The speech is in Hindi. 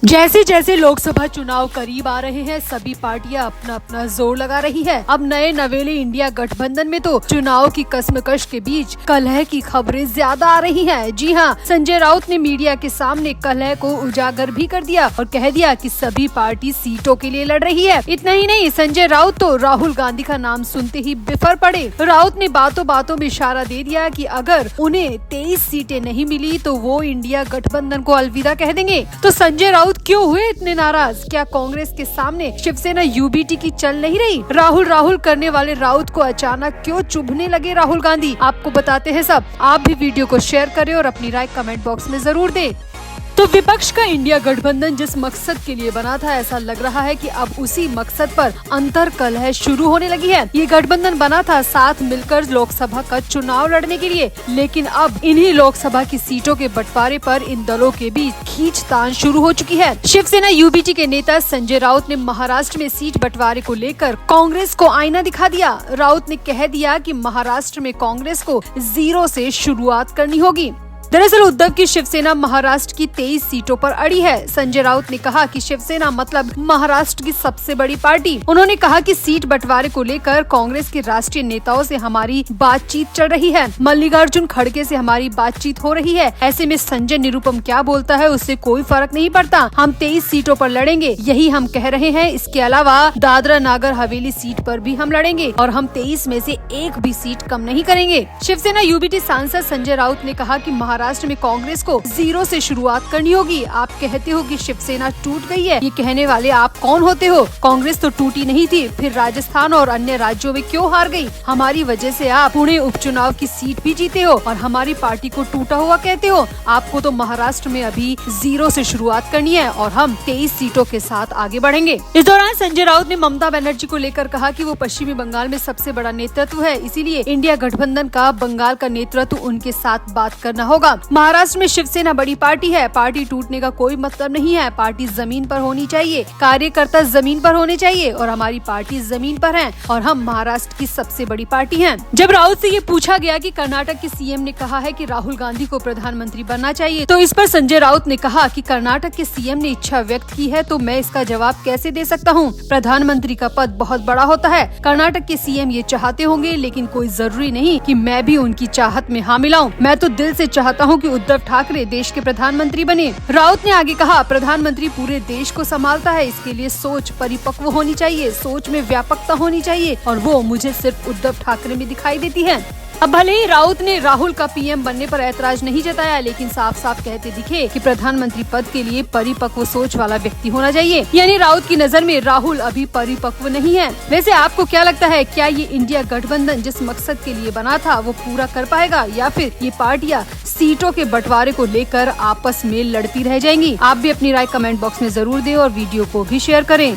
जैसे जैसे लोकसभा चुनाव करीब आ रहे हैं, सभी पार्टियां अपना अपना जोर लगा रही है। अब नए नवेले इंडिया गठबंधन में तो चुनाव की कश्मकश के बीच कलह की खबरें ज्यादा आ रही हैं। जी हां, संजय राउत ने मीडिया के सामने कलह को उजागर भी कर दिया और कह दिया कि सभी पार्टी सीटों के लिए लड़ रही है। इतना ही नहीं, संजय राउत तो राहुल गांधी का नाम सुनते ही बिफर पड़े। राउत ने बातों बातों में इशारा दे दिया कि अगर उन्हें 23 सीटें नहीं मिली तो वो इंडिया गठबंधन को अलविदा कह देंगे। तो संजय राउत क्यों हुए इतने नाराज? क्या कांग्रेस के सामने शिवसेना यूबीटी की चल नहीं रही? राहुल करने वाले राउत को अचानक क्यों चुभने लगे राहुल गांधी? आपको बताते हैं सब। आप भी वीडियो को शेयर करें और अपनी राय कमेंट बॉक्स में जरूर दें। तो विपक्ष का इंडिया गठबंधन जिस मकसद के लिए बना था, ऐसा लग रहा है कि अब उसी मकसद पर अंतर कलह शुरू होने लगी है। ये गठबंधन बना था साथ मिलकर लोकसभा का चुनाव लड़ने के लिए, लेकिन अब इन्हीं लोकसभा की सीटों के बंटवारे पर इन दलों के बीच खींचतान शुरू हो चुकी है। शिवसेना यूबीटी के नेता संजय राउत ने महाराष्ट्र में सीट बंटवारे को लेकर कांग्रेस को आईना दिखा दिया। राउत ने कह दिया कि महाराष्ट्र में कांग्रेस को 0 से शुरुआत करनी होगी। दरअसल उद्धव की शिवसेना महाराष्ट्र की 23 सीटों पर अड़ी है। संजय राउत ने कहा कि शिवसेना मतलब महाराष्ट्र की सबसे बड़ी पार्टी। उन्होंने कहा कि सीट बंटवारे को लेकर कांग्रेस के राष्ट्रीय नेताओं से हमारी बातचीत चल रही है, मल्लिकार्जुन खड़गे से हमारी बातचीत हो रही है। ऐसे में संजय निरुपम क्या बोलता है उससे कोई फर्क नहीं पड़ता। हम 23 सीटों पर लड़ेंगे, यही हम कह रहे हैं। इसके अलावा दादरा नागर हवेली सीट पर भी हम लड़ेंगे और हम 23 में से एक भी सीट कम नहीं करेंगे। शिवसेना यूबीटी सांसद संजय राउत ने कहा कि महाराष्ट्र में कांग्रेस को 0 से शुरुआत करनी होगी। आप कहते हो कि शिवसेना टूट गई है, ये कहने वाले आप कौन होते हो? कांग्रेस तो टूटी नहीं थी, फिर राजस्थान और अन्य राज्यों में क्यों हार गई? हमारी वजह से आप पुणे उपचुनाव की सीट भी जीते हो और हमारी पार्टी को टूटा हुआ कहते हो। आपको तो महाराष्ट्र में अभी 0 से शुरुआत करनी है और हम 23 सीटों के साथ आगे बढ़ेंगे। इस दौरान संजय राउत ने ममता बनर्जी को लेकर कहा कि वो पश्चिमी बंगाल में सबसे बड़ा नेतृत्व है, इसीलिए इंडिया गठबंधन का बंगाल का नेतृत्व उनके साथ बात करना होगा। महाराष्ट्र में शिवसेना बड़ी पार्टी है, पार्टी टूटने का कोई मतलब नहीं है। पार्टी जमीन पर होनी चाहिए, कार्यकर्ता जमीन पर होने चाहिए और हमारी पार्टी जमीन पर है और हम महाराष्ट्र की सबसे बड़ी पार्टी हैं। जब राउत से ये पूछा गया कि कर्नाटक के सीएम ने कहा है कि राहुल गांधी को प्रधानमंत्री बनना चाहिए, तो इस पर संजय राउत ने कहा कि कर्नाटक के सीएम ने इच्छा व्यक्त की है तो मैं इसका जवाब कैसे दे सकता हूँ? प्रधानमंत्री का पद बहुत बड़ा होता है। कर्नाटक के सीएम ये चाहते होंगे, लेकिन कोई जरूरी नहीं कि मैं भी उनकी चाहत में हामिल आऊं। मैं तो दिल से चाहता हूं कि उद्धव ठाकरे देश के प्रधानमंत्री बने। राउत ने आगे कहा, प्रधानमंत्री पूरे देश को संभालता है, इसके लिए सोच परिपक्व होनी चाहिए, सोच में व्यापकता होनी चाहिए और वो मुझे सिर्फ उद्धव ठाकरे में दिखाई देती है। अब भले ही राउत ने राहुल का पीएम बनने पर ऐतराज नहीं जताया, लेकिन साफ साफ कहते दिखे कि प्रधानमंत्री पद के लिए परिपक्व सोच वाला व्यक्ति होना चाहिए। यानी राउत की नजर में राहुल अभी परिपक्व नहीं है। वैसे आपको क्या लगता है, क्या ये इंडिया गठबंधन जिस मकसद के लिए बना था वो पूरा कर पाएगा या फिर ये पार्टियां सीटों के बंटवारे को लेकर आपस में लड़ती रह जाएंगी? आप भी अपनी राय कमेंट बॉक्स में जरूर दें और वीडियो को भी शेयर करें।